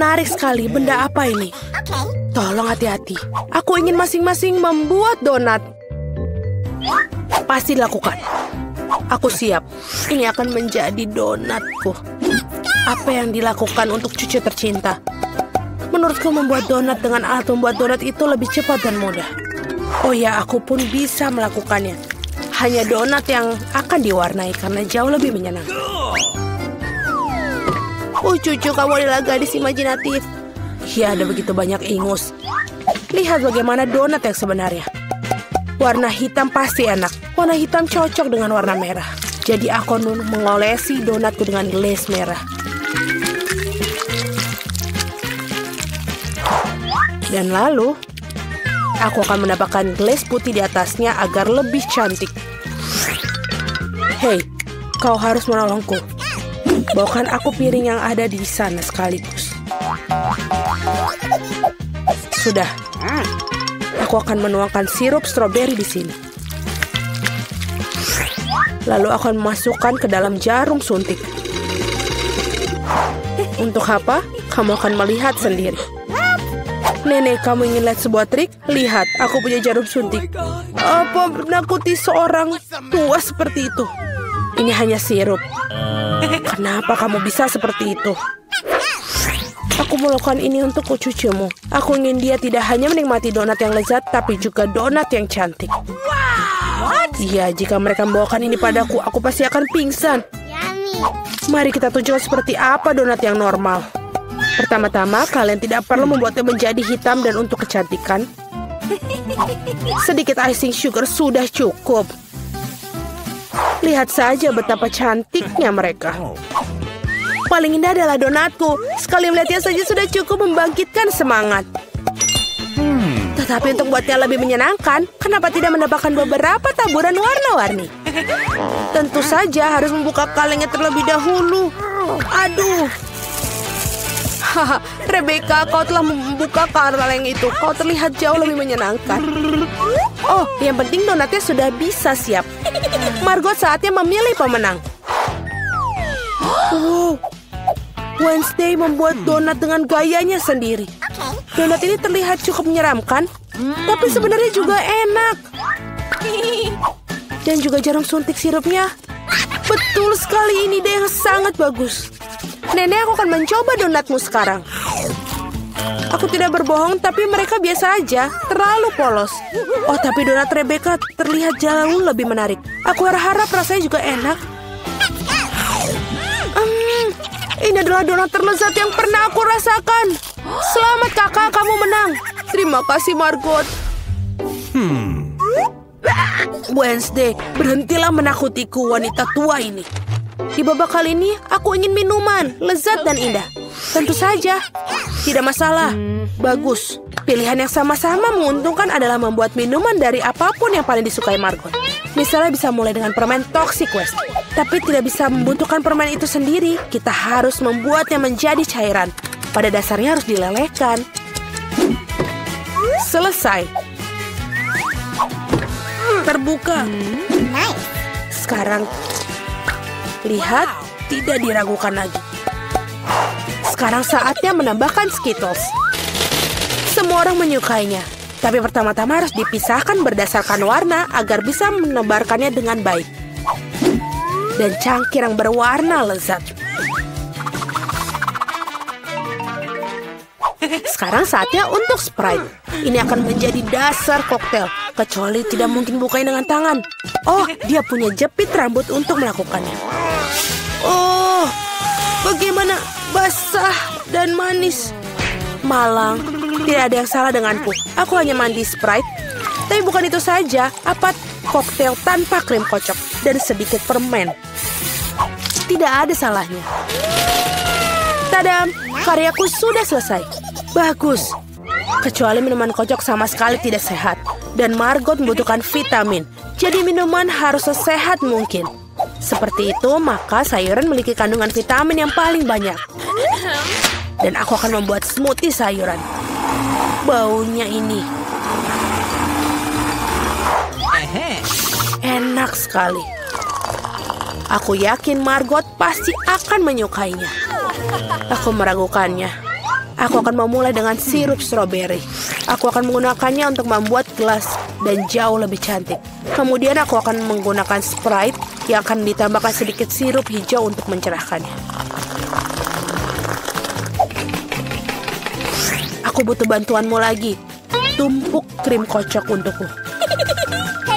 Menarik sekali, benda apa ini? Tolong hati-hati. Aku ingin masing-masing membuat donat. Pasti dilakukan. Aku siap. Ini akan menjadi donatku. Apa yang dilakukan untuk cucu tercinta? Menurutku membuat donat dengan alat membuat donat itu lebih cepat dan mudah. Oh ya, aku pun bisa melakukannya. Hanya donat yang akan diwarnai karena jauh lebih menyenangkan. Cucu, kamu adalah gadis imajinatif. Ya, ada begitu banyak ingus. Lihat bagaimana donat yang sebenarnya. Warna hitam pasti enak. Warna hitam cocok dengan warna merah. Jadi aku mengolesi donatku dengan glaze merah. Dan lalu, aku akan menambahkan glaze putih di atasnya agar lebih cantik. Hei, kau harus menolongku. Bawakan aku piring yang ada di sana sekaligus. Sudah. Aku akan menuangkan sirup stroberi di sini. Lalu akan memasukkan ke dalam jarum suntik. Untuk apa? Kamu akan melihat sendiri. Nenek, kamu ingin lihat sebuah trik? Lihat, aku punya jarum suntik. Apa menakuti seorang tua seperti itu? Ini hanya sirup. Kenapa kamu bisa seperti itu? Aku melakukan ini untuk cucumu. Aku ingin dia tidak hanya menikmati donat yang lezat, tapi juga donat yang cantik. Iya, jika mereka membawakan ini padaku, aku pasti akan pingsan. Mari kita tunjukkan seperti apa donat yang normal. Pertama-tama, kalian tidak perlu membuatnya menjadi hitam dan untuk kecantikan. Sedikit icing sugar sudah cukup. Lihat saja betapa cantiknya mereka. Paling indah adalah donatku. Sekali melihatnya saja sudah cukup membangkitkan semangat. Tetapi untuk buatnya lebih menyenangkan, kenapa tidak menambahkan beberapa taburan warna-warni? Tentu saja harus membuka kalengnya terlebih dahulu. Aduh. Haha, Rebecca, kau telah membuka kaleng itu. Kau terlihat jauh lebih menyenangkan. Oh, yang penting donatnya sudah bisa siap. Margot, saatnya memilih pemenang. Wow. Wednesday membuat donat dengan gayanya sendiri. Donat ini terlihat cukup menyeramkan, tapi sebenarnya juga enak. Dan juga jarum suntik sirupnya. Betul sekali, ini ide yang sangat bagus. Nenek, aku akan mencoba donatmu sekarang. Aku tidak berbohong, tapi mereka biasa aja, terlalu polos. Oh, tapi donat Rebecca terlihat jauh lebih menarik. Aku harap rasanya juga enak. Ini adalah donat terlezat yang pernah aku rasakan. Selamat kakak, kamu menang. Terima kasih, Margot. Wednesday, berhentilah menakutiku, wanita tua ini. Di babak kali ini, aku ingin minuman, lezat dan indah. Tentu saja, tidak masalah. Bagus. Pilihan yang sama-sama menguntungkan adalah membuat minuman dari apapun yang paling disukai Margot. Misalnya bisa mulai dengan permen Toxic Waste. Tapi tidak bisa membutuhkan permen itu sendiri. Kita harus membuatnya menjadi cairan. Pada dasarnya harus dilelehkan. Selesai. Terbuka. Sekarang, lihat, tidak diragukan lagi. Sekarang saatnya menambahkan Skittles. Semua orang menyukainya. Tapi pertama-tama harus dipisahkan berdasarkan warna agar bisa menebarkannya dengan baik. Dan cangkir yang berwarna lezat. Sekarang saatnya untuk Sprite. Ini akan menjadi dasar koktail. Kecuali tidak mungkin bukain dengan tangan. Oh, dia punya jepit rambut untuk melakukannya. Oh, bagaimana basah dan manis. Malang, tidak ada yang salah denganku. Aku hanya mandi Sprite. Tapi bukan itu saja, apa koktail tanpa krim kocok dan sedikit permen. Tidak ada salahnya. Tadam, karyaku sudah selesai. Bagus. Kecuali minuman kocok sama sekali tidak sehat. Dan Margot membutuhkan vitamin. Jadi minuman harus sesehat mungkin. Seperti itu, maka sayuran memiliki kandungan vitamin yang paling banyak. Dan aku akan membuat smoothie sayuran. Baunya ini. Enak sekali. Aku yakin Margot pasti akan menyukainya. Aku meragukannya. Aku akan memulai dengan sirup stroberi. Aku akan menggunakannya untuk membuat gelas dan jauh lebih cantik. Kemudian aku akan menggunakan Sprite yang akan ditambahkan sedikit sirup hijau untuk mencerahkannya. Aku butuh bantuanmu lagi. Tumpuk krim kocok untukku.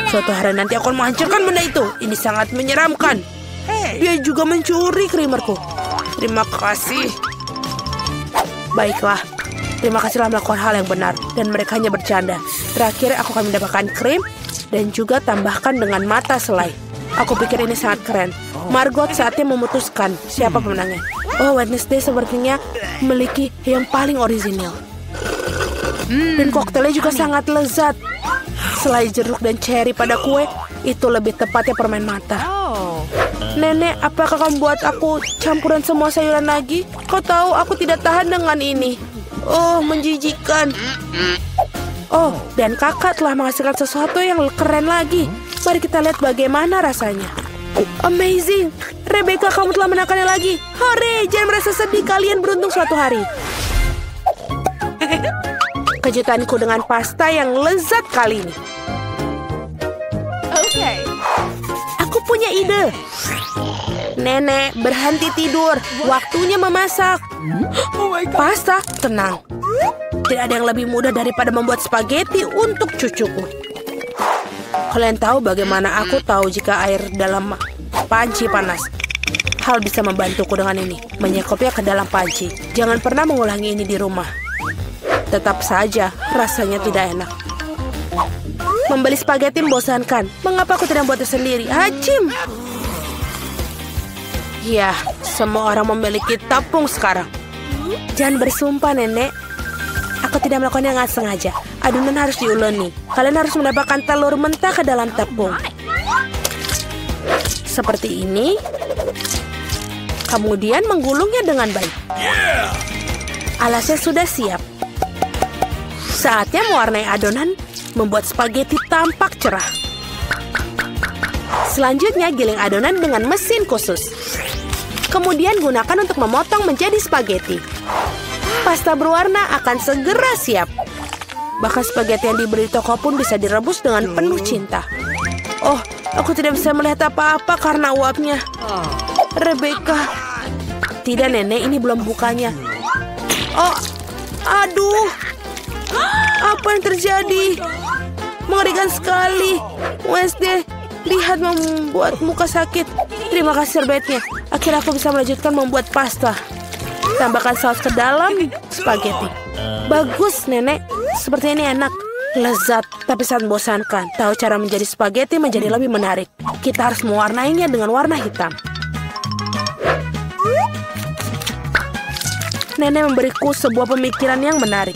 Suatu hari nanti aku akan menghancurkan benda itu. Ini sangat menyeramkan. Dia juga mencuri krimerku. Terima kasih. Baiklah, terima kasih telah melakukan hal yang benar. Dan mereka hanya bercanda. Terakhir aku akan mendapatkan krim dan juga tambahkan dengan mata selai. Aku pikir ini sangat keren. Margot saatnya memutuskan siapa pemenangnya. Oh, Wednesday sepertinya memiliki yang paling orisinil. Dan koktelnya juga sangat lezat. Selai jeruk dan cherry pada kue, itu lebih tepatnya permen mata. Nenek, apakah kamu buat aku campuran semua sayuran lagi? Kau tahu aku tidak tahan dengan ini. Oh, menjijikan. Oh, dan kakak telah menghasilkan sesuatu yang keren lagi. Mari kita lihat bagaimana rasanya. Amazing. Rebecca, kamu telah menangkannya lagi. Hore, jangan merasa sedih, kalian beruntung suatu hari. Kejutanku dengan pasta yang lezat kali ini. Okay. Aku punya ide. Nenek, berhenti tidur. Waktunya memasak. Pasta, tenang. Tidak ada yang lebih mudah daripada membuat spaghetti untuk cucuku. Kalian tahu bagaimana aku tahu jika air dalam panci panas? Hal bisa membantuku dengan ini. Menyekopnya ke dalam panci. Jangan pernah mengulangi ini di rumah. Tetap saja, rasanya tidak enak. Membeli spaghetti membosankan. Mengapa aku tidak membuatnya sendiri? Hacim! Ya, semua orang memiliki tepung sekarang. Jangan bersumpah, Nenek. Aku tidak melakukannya dengan sengaja. Adonan harus diuleni. Kalian harus mendapatkan telur mentah ke dalam tepung. Seperti ini. Kemudian menggulungnya dengan baik. Alasnya sudah siap. Saatnya mewarnai adonan, membuat spaghetti tampak cerah. Selanjutnya giling adonan dengan mesin khusus. Kemudian gunakan untuk memotong menjadi spaghetti. Pasta berwarna akan segera siap. Bahkan spaghetti yang dibeli di toko pun bisa direbus dengan penuh cinta. Oh, aku tidak bisa melihat apa-apa karena uapnya. Rebecca. Tidak, Nenek, ini belum bukanya. Oh, aduh. Apa yang terjadi? Mengerikan sekali. Wednesday, lihat membuat muka sakit. Terima kasih serbetnya. Akhirnya aku bisa melanjutkan membuat pasta. Tambahkan saus ke dalam spaghetti. Bagus, Nenek. Seperti ini enak. Lezat, tapi sangat membosankan. Tahu cara menjadi spaghetti menjadi lebih menarik. Kita harus mewarnainya dengan warna hitam. Nenek memberiku sebuah pemikiran yang menarik.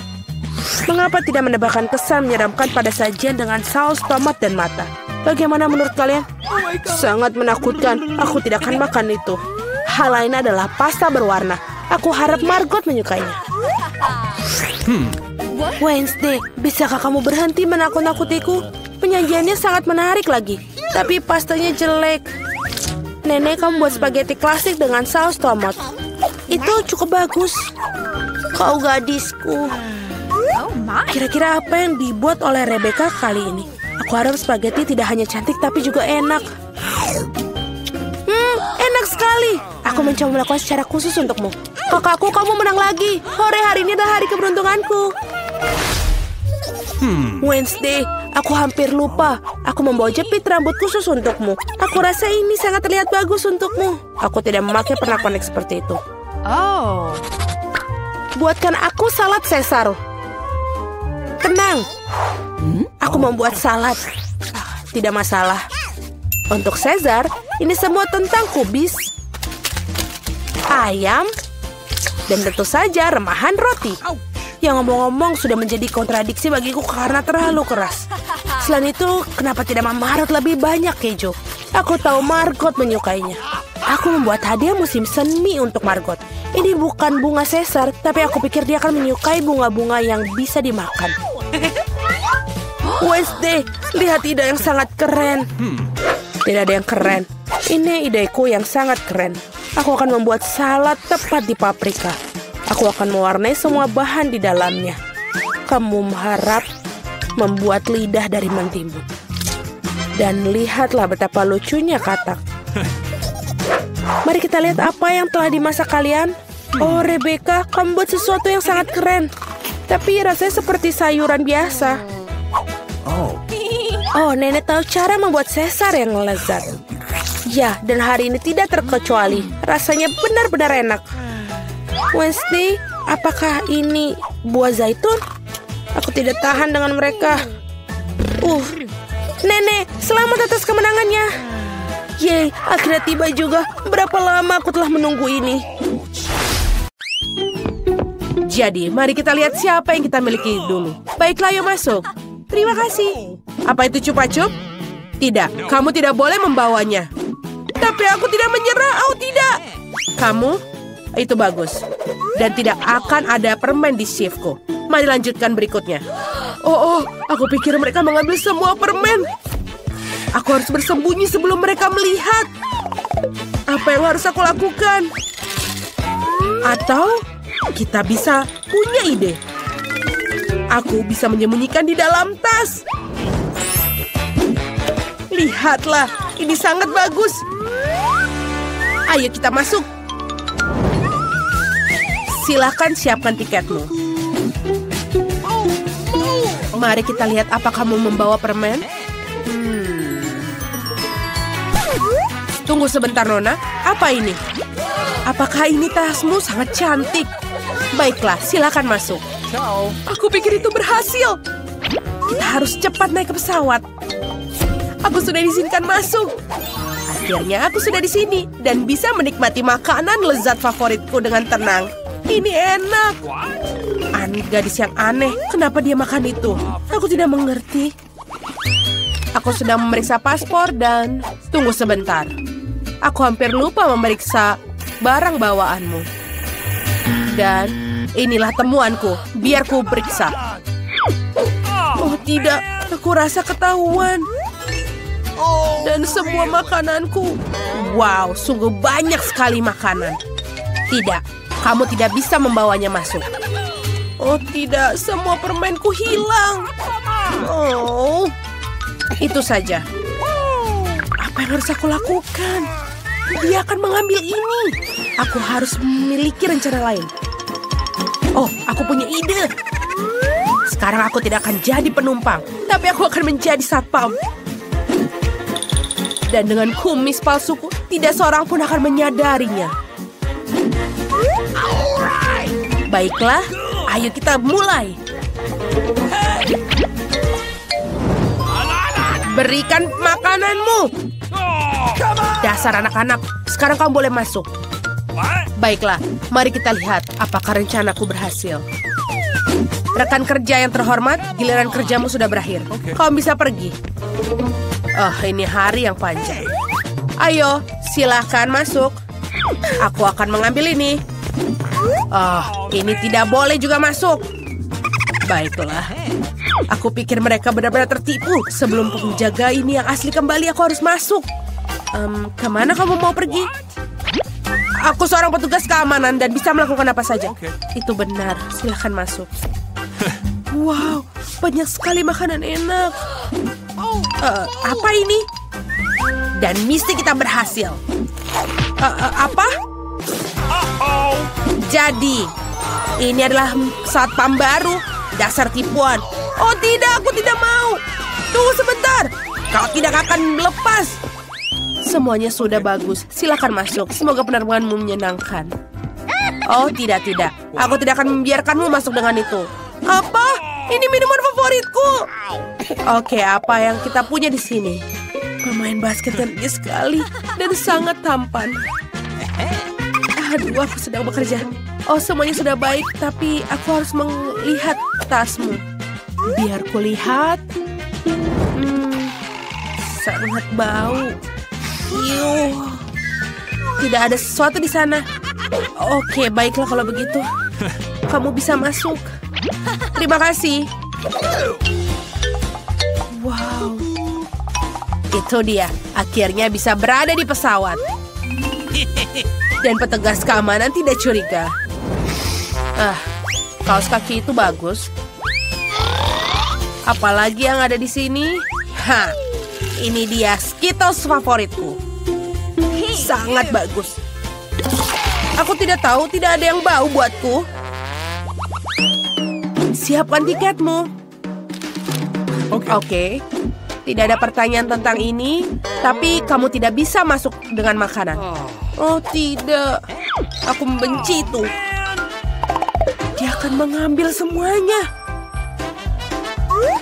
Mengapa tidak menambahkan kesan menyeramkan pada sajian dengan saus tomat dan mata? Bagaimana menurut kalian? Sangat menakutkan. Aku tidak akan makan itu. Hal lain adalah pasta berwarna. Aku harap Margot menyukainya. Wednesday, bisakah kamu berhenti menakut-nakutiku? Penyajiannya sangat menarik lagi. Tapi pastanya jelek. Nenek, kamu buat spaghetti klasik dengan saus tomat. Itu cukup bagus. Kau gadisku. Kira-kira apa yang dibuat oleh Rebecca kali ini? Aku harap spaghetti tidak hanya cantik tapi juga enak. Enak sekali. Aku mencoba melakukan secara khusus untukmu. Kakakku, kamu menang lagi. Hore, hari ini adalah hari keberuntunganku. Wednesday, aku hampir lupa. Aku membawa jepit rambut khusus untukmu. Aku rasa ini sangat terlihat bagus untukmu. Aku tidak memakai pernak-pernik seperti itu. Oh. Buatkan aku salad Caesar. Tenang. Aku membuat salad. Tidak masalah. Untuk Caesar, ini semua tentang kubis, ayam, dan tentu saja remahan roti. Yang ngomong-ngomong sudah menjadi kontradiksi bagiku karena terlalu keras. Selain itu, kenapa tidak memarut lebih banyak keju? Aku tahu Margot menyukainya. Aku membuat hadiah musim semi untuk Margot. Ini bukan bunga Caesar, tapi aku pikir dia akan menyukai bunga-bunga yang bisa dimakan. Wednesday, lihat ide yang sangat keren. Tidak ada yang keren. Ini ideku yang sangat keren. Aku akan membuat salad tepat di paprika. Aku akan mewarnai semua bahan di dalamnya. Kamu harap membuat lidah dari mentimun. Dan lihatlah betapa lucunya katak. Mari kita lihat apa yang telah dimasak kalian. Oh, Rebecca, kamu buat sesuatu yang sangat keren. Tapi rasanya seperti sayuran biasa. Oh, nenek tahu cara membuat sesar yang lezat. Ya, dan hari ini tidak terkecuali. Rasanya benar-benar enak. Wednesday, apakah ini buah zaitun? Aku tidak tahan dengan mereka. Nenek, selamat atas kemenangannya. Yeay, akhirnya tiba juga. Berapa lama aku telah menunggu ini. Jadi, mari kita lihat siapa yang kita miliki dulu. Baiklah, yuk masuk. Terima kasih. Apa itu cupa-cup? Tidak, kamu tidak boleh membawanya. Tapi aku tidak menyerah. Oh, tidak. Kamu? Itu bagus. Dan tidak akan ada permen di shiftku. Mari lanjutkan berikutnya. Oh, aku pikir mereka mengambil semua permen. Aku harus bersembunyi sebelum mereka melihat. Apa yang harus aku lakukan? Atau kita bisa punya ide. Aku bisa menyembunyikan di dalam tas. Lihatlah, ini sangat bagus. Ayo kita masuk. Silakan siapkan tiketmu. Mari kita lihat apa kamu membawa permen. Tunggu sebentar, Nona. Apa ini? Apakah ini tasmu? Sangat cantik. Baiklah, silakan masuk. Aku pikir itu berhasil. Kita harus cepat naik ke pesawat. Aku sudah diizinkan masuk. Akhirnya aku sudah di sini dan bisa menikmati makanan lezat favoritku dengan tenang. Ini enak. Gadis yang aneh. Kenapa dia makan itu? Aku tidak mengerti. Aku sedang memeriksa paspor dan... Tunggu sebentar. Aku hampir lupa memeriksa barang bawaanmu. Dan inilah temuanku. Biar ku periksa. Oh tidak, aku rasa ketahuan. Dan semua makananku. Wow, sungguh banyak sekali makanan. Tidak, kamu tidak bisa membawanya masuk. Oh tidak, semua permenku hilang. Oh, itu saja. Apa yang harus aku lakukan? Dia akan mengambil ini. Aku harus memiliki rencana lain. Oh, aku punya ide. Sekarang aku tidak akan jadi penumpang, tapi aku akan menjadi satpam. Dan dengan kumis palsuku, tidak seorang pun akan menyadarinya. Baiklah, ayo kita mulai. Berikan makananmu. Dasar anak-anak, sekarang kamu boleh masuk. Baiklah, mari kita lihat apakah rencanaku berhasil. Rekan kerja yang terhormat, giliran kerjamu sudah berakhir. Kamu bisa pergi. Ini hari yang panjang. Ayo, silahkan masuk. Aku akan mengambil ini. Ini tidak boleh juga masuk. Baiklah. Aku pikir mereka benar-benar tertipu. Sebelum penjaga ini yang asli kembali, aku harus masuk. Kemana kamu mau pergi? Aku seorang petugas keamanan dan bisa melakukan apa saja. Itu benar, silahkan masuk. Wow, banyak sekali makanan enak. Apa ini? Dan misi kita berhasil. Apa? Jadi, ini adalah satpam baru. Dasar tipuan. Oh tidak, aku tidak mau. Tunggu sebentar. Kau tidak akan lepas. Semuanya sudah bagus. Silakan masuk. Semoga penerbanganmu menyenangkan. Oh tidak. Aku tidak akan membiarkanmu masuk dengan itu. Apa? Ini minuman favoritku. Oke, apa yang kita punya di sini? Pemain basket yang tinggi sekali dan sangat tampan. Aduh, aku sedang bekerja. Oh, semuanya sudah baik, tapi aku harus melihat tasmu. Biar kulihat. Sangat bau. Tidak ada sesuatu di sana. Oke, baiklah kalau begitu. Kamu bisa masuk. Terima kasih. Wow. Itu dia. Akhirnya bisa berada di pesawat. Dan petugas keamanan tidak curiga. Kaos kaki itu bagus. Apalagi yang ada di sini? Ini dia Skittles favoritku. Sangat bagus. Aku tidak tahu, tidak ada yang bau buatku. Siapkan tiketmu. Oke. Tidak ada pertanyaan tentang ini, tapi kamu tidak bisa masuk dengan makanan. Oh tidak, aku membenci itu. Dia akan mengambil semuanya.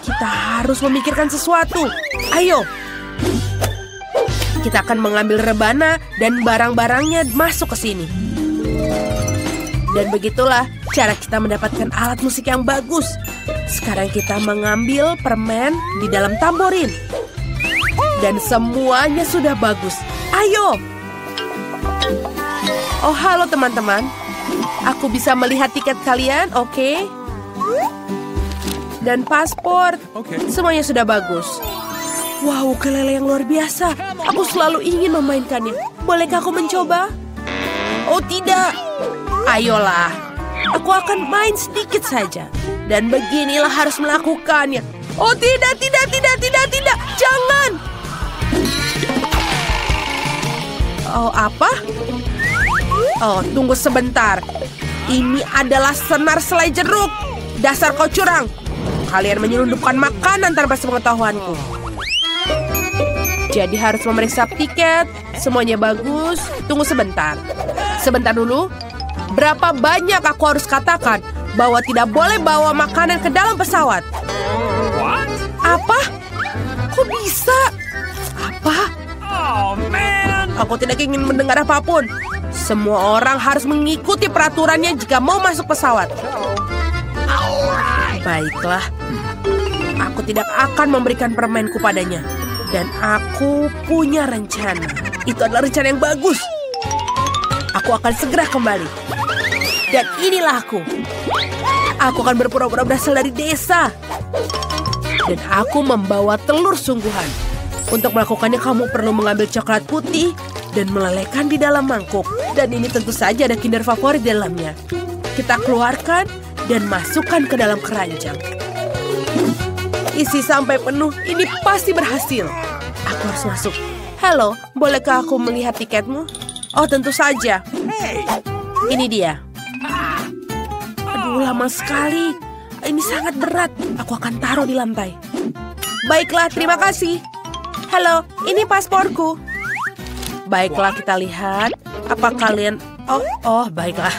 Kita harus memikirkan sesuatu. Ayo. Kita akan mengambil rebana dan barang-barangnya masuk ke sini. Dan begitulah cara kita mendapatkan alat musik yang bagus. Sekarang kita mengambil permen di dalam tamborin. Dan semuanya sudah bagus. Ayo. Oh, halo teman-teman. Aku bisa melihat tiket kalian, oke? Dan paspor. Semuanya sudah bagus. Wow, ukulele yang luar biasa. Aku selalu ingin memainkannya. Bolehkah aku mencoba? Oh, tidak. Ayolah. Aku akan main sedikit saja. Dan beginilah harus melakukannya. Oh, tidak. Jangan. Oh, apa? Oh, tunggu sebentar. Ini adalah senar selai jeruk. Dasar kau curang. Kalian menyelundupkan makanan tanpa sepengetahuanku. Jadi harus memeriksa tiket. Semuanya bagus. Tunggu sebentar. Sebentar dulu. Berapa banyak aku harus katakan bahwa tidak boleh bawa makanan ke dalam pesawat? Apa? Kok bisa? Apa? Aku tidak ingin mendengar apapun. Semua orang harus mengikuti peraturannya jika mau masuk pesawat. Baiklah. Aku tidak akan memberikan permenku padanya. Dan aku punya rencana. Itu adalah rencana yang bagus. Aku akan segera kembali. Dan inilah aku. Aku akan berpura-pura berasal dari desa. Dan aku membawa telur sungguhan. Untuk melakukannya kamu perlu mengambil coklat putih dan melelehkan di dalam mangkuk. Dan ini tentu saja ada Kinder favorit di dalamnya. Kita keluarkan dan masukkan ke dalam keranjang. Isi sampai penuh, ini pasti berhasil. Aku harus masuk. Halo, bolehkah aku melihat tiketmu? Oh, tentu saja. Ini dia. Aduh, lama sekali. Ini sangat berat. Aku akan taruh di lantai. Baiklah, terima kasih. Halo, ini pasporku. Baiklah, kita lihat. Apa kalian... Oh, baiklah.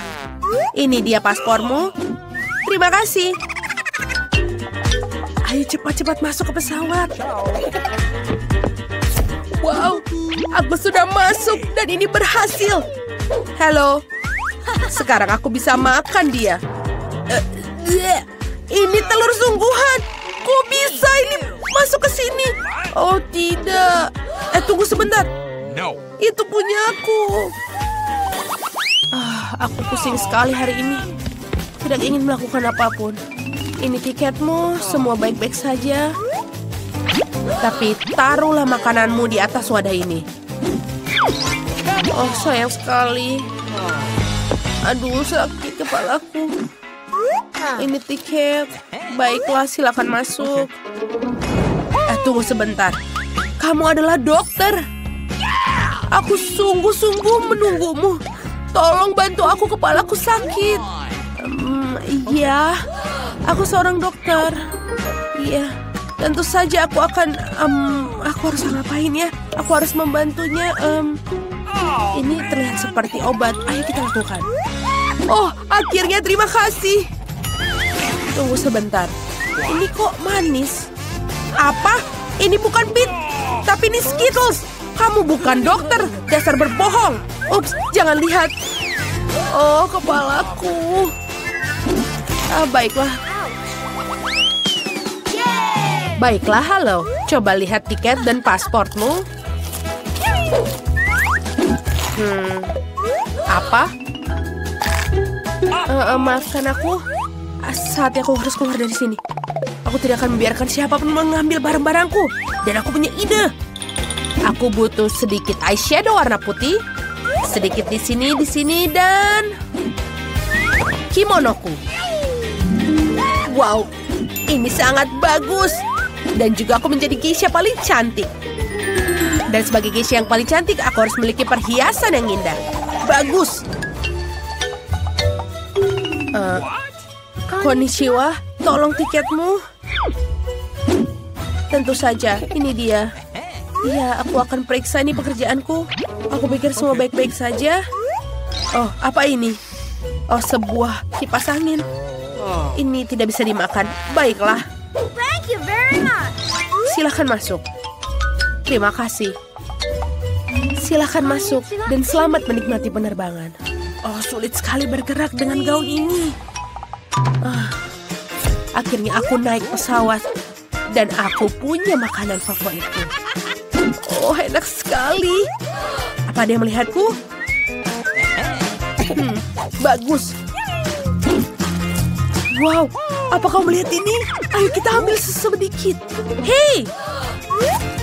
Ini dia paspormu. Terima kasih. Ayo cepat-cepat masuk ke pesawat. Wow, aku sudah masuk dan ini berhasil. Halo. Sekarang aku bisa makan dia. Ini telur sungguhan. Kok bisa ini masuk ke sini? Oh tidak. Tunggu sebentar. Itu punya aku. Aku pusing sekali hari ini. Tidak ingin melakukan apapun. Ini tiketmu, semua baik-baik saja. Tapi taruhlah makananmu di atas wadah ini. Oh, sayang sekali. Aduh, sakit kepalaku. Ini tiket. Baiklah, silakan masuk. Tunggu sebentar. Kamu adalah dokter. Aku sungguh-sungguh menunggumu. Tolong bantu aku, kepalaku sakit. Iya. Aku seorang dokter. Iya, tentu saja aku akan... aku harus ngapain ya? Aku harus membantunya. Ini terlihat seperti obat. Ayo kita lakukan. Oh, akhirnya terima kasih. Tunggu sebentar. Ini kok manis? Apa? Ini bukan Pit, tapi ini Skittles. Kamu bukan dokter. Dasar berbohong. Ups, jangan lihat. Oh, kepalaku. Baiklah. Baiklah, halo. Coba lihat tiket dan pasportmu. Apa? Maafkan aku. Saatnya aku harus keluar dari sini. Aku tidak akan membiarkan siapapun mengambil barang-barangku. Dan aku punya ide. Aku butuh sedikit eyeshadow warna putih. Sedikit di sini, dan... kimonoku. Wow, ini sangat bagus. Dan juga aku menjadi geisha paling cantik. Dan sebagai geisha yang paling cantik, aku harus memiliki perhiasan yang indah. Bagus. Konnichiwa, tolong tiketmu. Tentu saja, ini dia. Iya, aku akan periksa ini pekerjaanku. Aku pikir semua baik-baik saja. Oh, apa ini? Oh, sebuah kipas angin. Ini tidak bisa dimakan. Baiklah. Thank you very much. Silakan masuk. Terima kasih. Silakan masuk dan selamat menikmati penerbangan. Oh, sulit sekali bergerak dengan gaun ini. Akhirnya aku naik pesawat dan aku punya makanan favoritku. Oh, enak sekali. Apa ada yang melihatku? Bagus. Wow, apa kau melihat ini? Ayo kita ambil sedikit. Hei,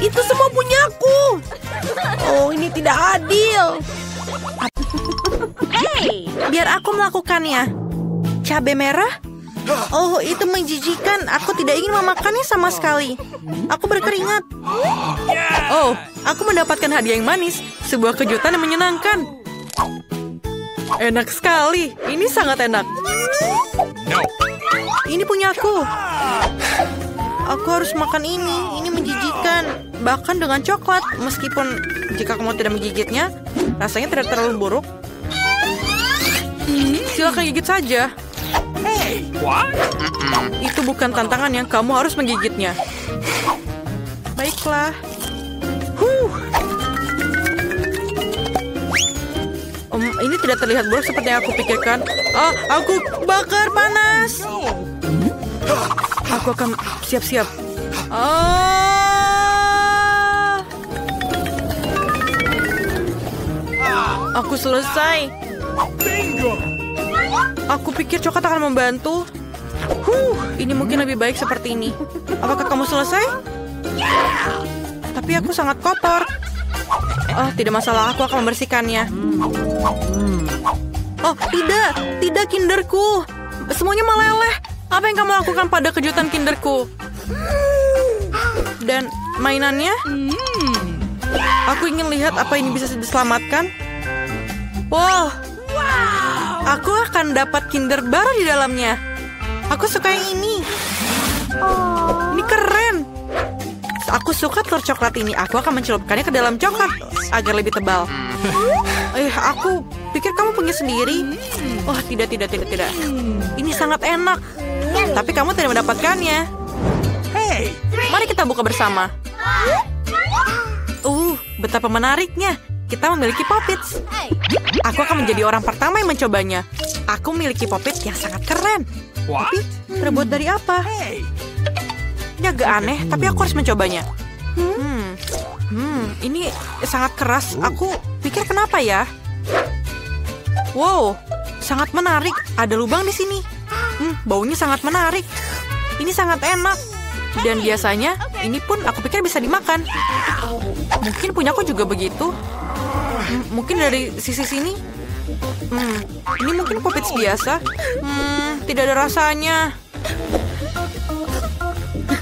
itu semua punyaku. Oh, ini tidak adil. Hey, biar aku melakukannya. Cabai merah? Oh, itu menjijikan. Aku tidak ingin memakannya sama sekali. Aku berkeringat. Oh, aku mendapatkan hadiah yang manis. Sebuah kejutan yang menyenangkan. Enak sekali. Ini sangat enak. Ini punya aku. Aku harus makan ini. Ini menjijikan. Bahkan dengan coklat. Meskipun jika kamu tidak menggigitnya, rasanya tidak terlalu buruk. Silakan gigit saja. Itu bukan tantangan yang kamu harus menggigitnya. Baiklah. Ini tidak terlihat buruk seperti yang aku pikirkan. Aku bakar panas. Aku akan siap-siap. Aku selesai. Aku pikir coklat akan membantu. Ini mungkin lebih baik seperti ini. Apakah kamu selesai? Tapi aku sangat kotor. Oh, tidak masalah. Aku akan membersihkannya. Oh, tidak kinderku. Semuanya meleleh. Apa yang kamu lakukan pada kejutan kinderku? Dan mainannya? Aku ingin lihat apa ini bisa diselamatkan. Wow. Aku akan dapat kinder baru di dalamnya. Aku suka yang ini. Ini keren. Aku suka telur coklat ini. Aku akan mencelupkannya ke dalam coklat agar lebih tebal. Aku pikir kamu punya sendiri. Oh, tidak. Ini sangat enak. Tapi kamu tidak mendapatkannya. Mari kita buka bersama. Betapa menariknya. Kita memiliki Poppits. Aku akan menjadi orang pertama yang mencobanya. Aku memiliki Poppits yang sangat keren. Tapi terbuat dari apa? Ini agak aneh, tapi aku harus mencobanya. Ini sangat keras. Aku pikir kenapa ya? Wow, sangat menarik. Ada lubang di sini. Baunya sangat menarik. Ini sangat enak. Dan biasanya, ini pun aku pikir bisa dimakan. Mungkin punyaku juga begitu. Mungkin dari sisi sini. Ini mungkin Poppits biasa. Tidak ada rasanya.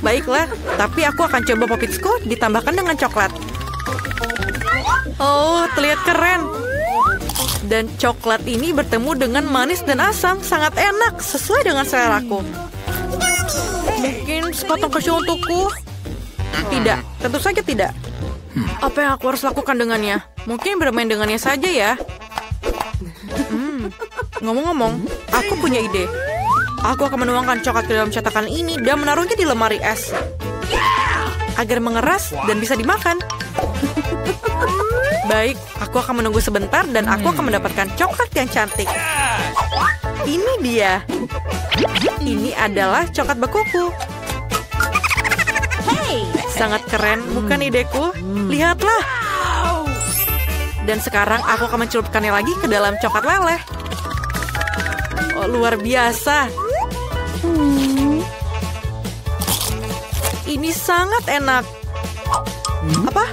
Baiklah, tapi aku akan coba Poppitsku ditambahkan dengan coklat. Oh, terlihat keren. Dan coklat ini bertemu dengan manis dan asam. Sangat enak, sesuai dengan seleraku. Mungkin sepotong keju untukku? Tidak, tentu saja tidak. Apa yang aku harus lakukan dengannya? Mungkin bermain dengannya saja ya. Ngomong-ngomong, aku punya ide. Aku akan menuangkan coklat ke dalam cetakan ini dan menaruhnya di lemari es. Agar mengeras dan bisa dimakan. Baik, aku akan menunggu sebentar dan aku akan mendapatkan coklat yang cantik. Ini dia. Ini adalah coklat bekuku. Sangat keren, bukan ideku? Lihatlah. Dan sekarang aku akan mencelupkannya lagi ke dalam coklat leleh. Oh, luar biasa. Ini sangat enak. Apa?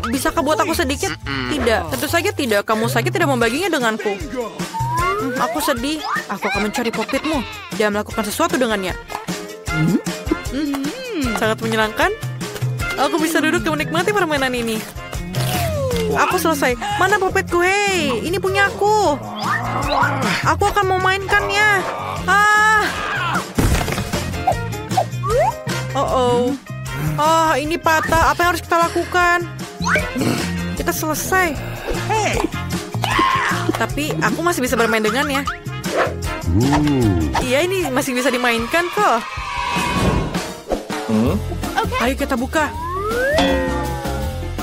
Bisakah buat aku sedikit? Tidak, tentu saja tidak. Kamu saja tidak membaginya denganku. Aku sedih. Aku akan mencari popitmu dan melakukan sesuatu dengannya. Sangat menyenangkan. Aku bisa duduk dan menikmati permainan ini. Aku selesai. Mana popitku? Hei, ini punya aku. Aku akan memainkannya. Oh, ini patah. Apa yang harus kita lakukan? Kita selesai. Tapi aku masih bisa bermain dengannya. Iya, ini masih bisa dimainkan kok. Ayo kita buka.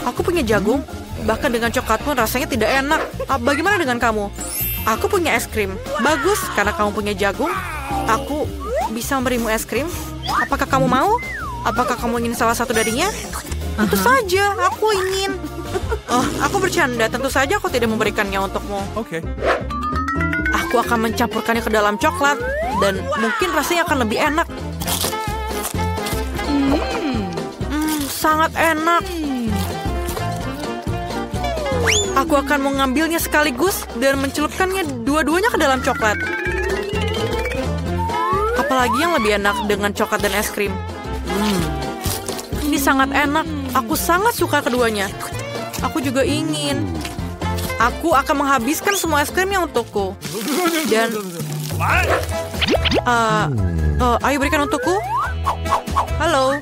Aku punya jagung. Bahkan dengan coklat pun rasanya tidak enak. Bagaimana dengan kamu? Aku punya es krim. Bagus, karena kamu punya jagung. Aku bisa memberimu es krim. Apakah kamu mau? Apakah kamu ingin salah satu darinya? Tentu saja, aku ingin. Aku bercanda. Tentu saja aku tidak memberikannya untukmu. Oke. Aku akan mencampurkannya ke dalam coklat. Dan mungkin rasanya akan lebih enak. Sangat enak. Aku akan mengambilnya sekaligus dan mencelupkannya dua-duanya ke dalam coklat. Apalagi yang lebih enak dengan coklat dan es krim. Ini sangat enak. Aku sangat suka keduanya. Aku juga ingin. Aku akan menghabiskan semua es krimnya untukku. Dan ayo berikan untukku. Halo.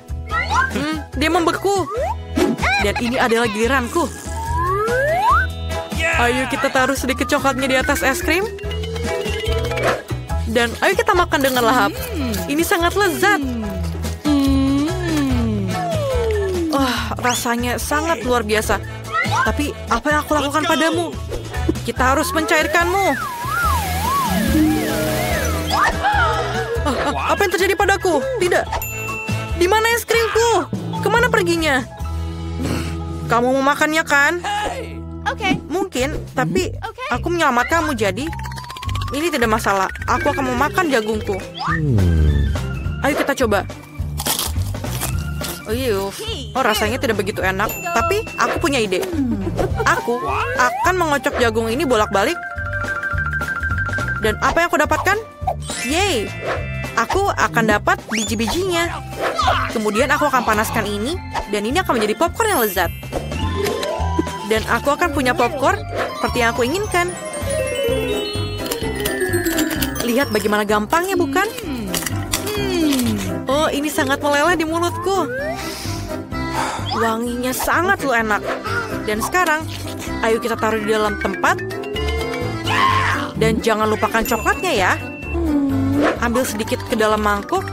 Dia membeku. Dan ini adalah giliranku. Ayo kita taruh sedikit coklatnya di atas es krim. Dan ayo kita makan dengan lahap. Ini sangat lezat. Rasanya sangat luar biasa. Tapi apa yang aku lakukan padamu? Kita harus mencairkanmu. Apa yang terjadi padaku? Tidak. Di mana es krimku? Kemana perginya? Kamu mau makannya kan? Mungkin, tapi aku menyelamatkanmu jadi ini tidak masalah. Aku akan memakan jagungku. Ayo kita coba. Rasanya tidak begitu enak. Tapi aku punya ide. Aku akan mengocok jagung ini bolak-balik. Dan apa yang aku dapatkan? Yeay! Aku akan dapat biji-bijinya. Kemudian aku akan panaskan ini. Dan ini akan menjadi popcorn yang lezat. Dan aku akan punya popcorn seperti yang aku inginkan. Lihat bagaimana gampangnya, bukan? Oh, ini sangat meleleh di mulutku. Wanginya sangat enak. Dan sekarang, ayo kita taruh di dalam tempat. Dan jangan lupakan coklatnya ya. Ambil sedikit ke dalam mangkuk.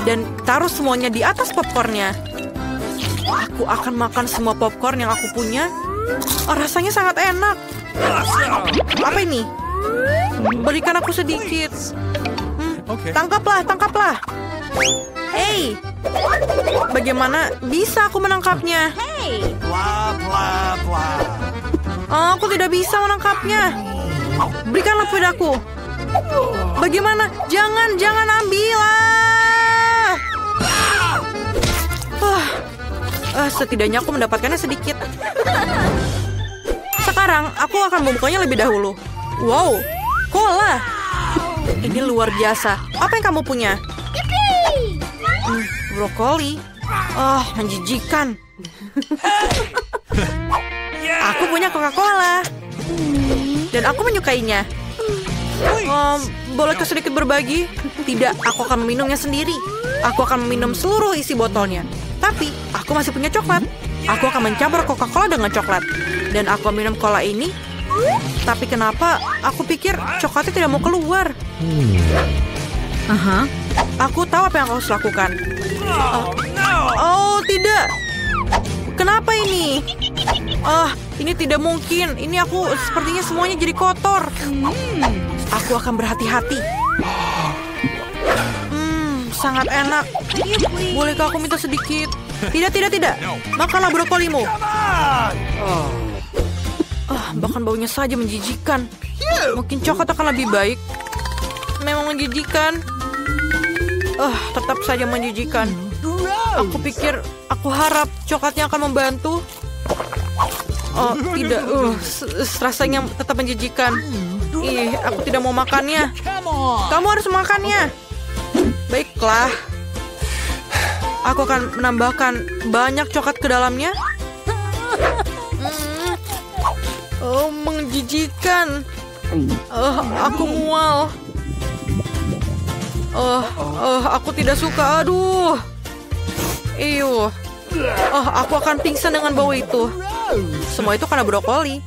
Dan taruh semuanya di atas popcornnya. Aku akan makan semua popcorn yang aku punya. Rasanya sangat enak. Apa ini? Berikan aku sedikit. Tangkaplah, tangkaplah. Hey, bagaimana bisa aku menangkapnya? Aku tidak bisa menangkapnya. Berikanlah padaku. Bagaimana? Jangan ambil. Setidaknya aku mendapatkannya sedikit. Sekarang aku akan membukanya lebih dahulu. Wow, cola. Ini luar biasa. Apa yang kamu punya? Brokoli. Menjijikan. Aku punya Coca-Cola. Dan aku menyukainya. Bolehkah sedikit berbagi? Tidak, aku akan meminumnya sendiri. Aku akan meminum seluruh isi botolnya. Tapi, aku masih punya coklat. Aku akan mencampur Coca-Cola dengan coklat. Dan aku minum cola ini. Tapi kenapa aku pikir coklatnya tidak mau keluar? Aku tahu apa yang harus lakukan. Oh, tidak. Kenapa ini? Ini tidak mungkin. Ini aku sepertinya semuanya jadi kotor. Aku akan berhati-hati. Sangat enak. Bolehkah aku minta sedikit? Tidak. Makanlah brokolimu. Bahkan baunya saja menjijikan. Mungkin coklat akan lebih baik. Memang menjijikan. Tetap saja menjijikan. Aku harap coklatnya akan membantu. Oh, tidak. Rasanya tetap menjijikan. Ih, aku tidak mau makannya. Kamu harus makannya. Baiklah. Aku akan menambahkan banyak coklat ke dalamnya. Oh, menjijikan. Aku mual. Aku tidak suka. Aduh. Aku akan pingsan dengan bau itu. Semua itu karena brokoli.